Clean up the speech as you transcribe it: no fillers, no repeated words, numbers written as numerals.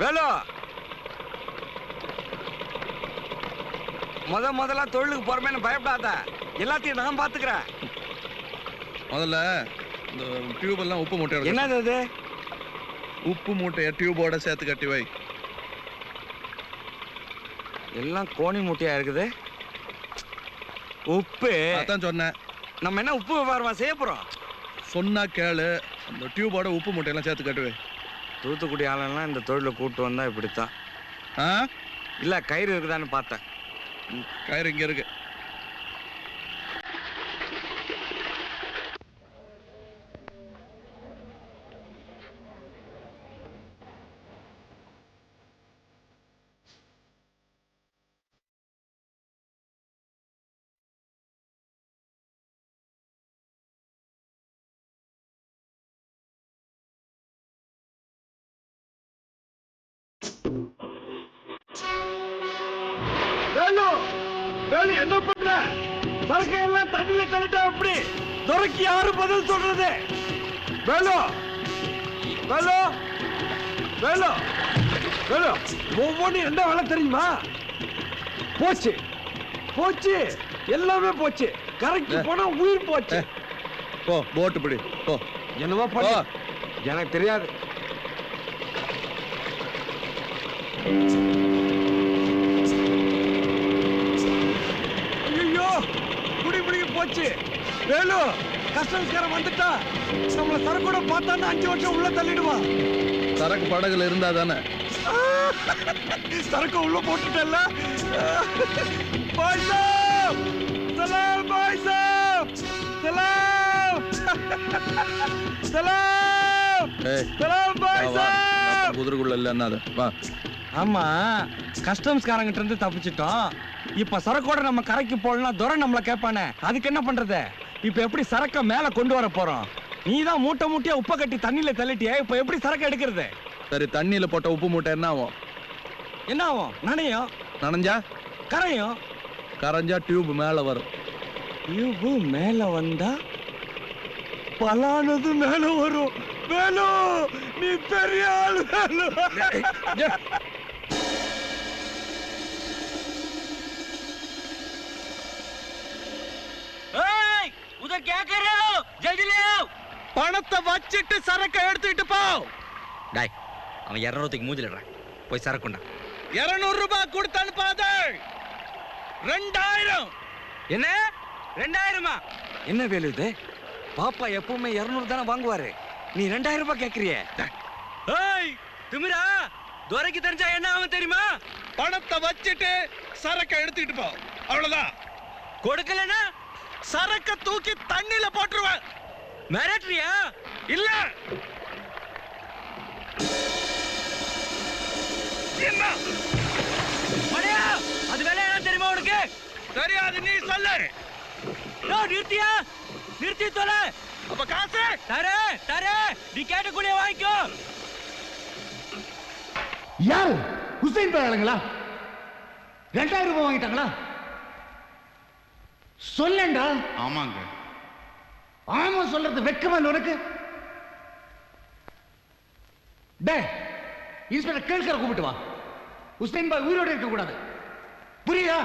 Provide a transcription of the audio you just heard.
வேலு முதல்ல தொழிலுக்கு போறமேன்னு பயப்படாத, எல்லாத்தையும் நான் பாத்துக்கிறேன். முதல்ல இந்த டியூப் எல்லாம் உப்பு மூட்டை. என்னது அது? உப்பு மூட்டைய டியூபோட சேர்த்து கட்டி வை. எல்லாம் கோணி மூட்டையா இருக்குது. உப்பு அதான் சொன்னேன். நம்ம என்ன உப்பு வியாபாரமா செய்ய போறோம்? சொன்னா கேளு. அந்த டியூபோட உப்பு மூட்டையெல்லாம் சேர்த்து கட்டுவே. தூத்துக்குடி ஆளெல்லாம் இந்த தொழிலை கூப்பிட்டு வந்தா இப்படித்தான். இல்ல கயிறு இருக்குதான்னு பார்த்தேன். கயிறு இங்க இருக்கு. என்ன பண்ற? சரக்கையெல்லாம் தண்ணியில தள்ளிட்டா அப்படி துறைக்கு யாரு பதில் சொல்றது? வேலு வேலு வேலு வேலு, ஒவ்வொன்றும் என்ன வேலை தெரியுமா? போச்சு போச்சு, எல்லாமே போச்சு. கரைக்கு போனா உயிர் போச்சு. போ போட்டு பிடி போ. என்னவோ பண்ண எனக்கு தெரியாது. போச்சு. வேலு, கஸ்டம்ஸ்காரன் வந்துட்டா நம்மள சரக்கோட பார்த்தான்னா 5 வருஷம் உள்ள தள்ளிடுவான். சரக்கு படகுல இருந்தா தானே. சரக்கு உள்ள போட்டுட்டல்ல. பாய் சாப், சலாம் பாய் சாப், சலாம் சலாம் சலாம் பாய் சாப். குதிரைக்குள்ள இல்ல என்னது? வா. ஆமா, கஸ்டம்ஸ்காரங்கிட்ட இருந்து தப்பிச்சிட்டோம். இப்ப சரக்கோட நம்ம கரைக்கு போடலாம், துரை நம்மள கேட்பானே, அதுக்கு என்ன பண்றது? இப்ப எப்படி சரக்க மேல கொண்டு வர போறோம்? நீதான் மூட்டை மூட்டையா உப்ப கட்டி தண்ணியில தள்ளிட்டியே, இப்ப எப்படி சரக்கு எடுக்கிறது? சரி, தண்ணியில போட்ட உப்பு மூட்டை என்ன ஆகும்? என்ன ஆகும்? நனையும். நனைஞ்சா கரையும். கரைஞ்சா டியூப் மேல வரும். டியூப் மேல வந்தா பலானது மேல வரும். வேலு, நீ பெரிய ஆளு. பணத்தை வச்சிட்டு சரக்கு எடுத்துட்டு போ. டாய், அவன் 200 மூஞ்சிலறான். போய் சரக்குண்டா. 200 ரூபாய் கொடுத்து அனுப்பாத. 2000. என்ன 2000மா? என்ன வேலு இது? பாப்பா எப்பவுமே 200 தானே வாங்குவாரு, நீ 2000 ரூபாய் கேக்குறியே. ஏய் திமிரா, துரைக்கு தெரிஞ்சா என்ன ஆகும் தெரியுமா? பணத்தை வச்சிட்டு சரக்க எடுத்துட்டு போ, அவ்வளவுதான். கொடுக்கலனா சரக்க தூக்கி தண்ணில போட்டுருவேன். மிரட்டுறியா? இல்ல. என்ன மணியா, அது வேலை என்ன தெரியுமா உனக்கு? தெரியாது, நீ சொல்லு. நிறுத்தியா? நிறுத்தி தொலை. அப்ப காசு தரே தரே, நீ கேட்ட கூலிய வாங்கிக்கோ. யாரு? ஹுசைன் பேருங்களா? 2000 ரூபாய் வாங்கிட்டாங்களா? சொல்லண்டா. ஆமாங்க. ஆமா சொல்றது வெட்கமா உனக்கு? டே, இன்ஸ்பெக்டர் கேள்கரை கூப்பிட்டு வா. ஹுசைன் பாய் உயிரோடு இருக்க கூடாது, புரியுதா?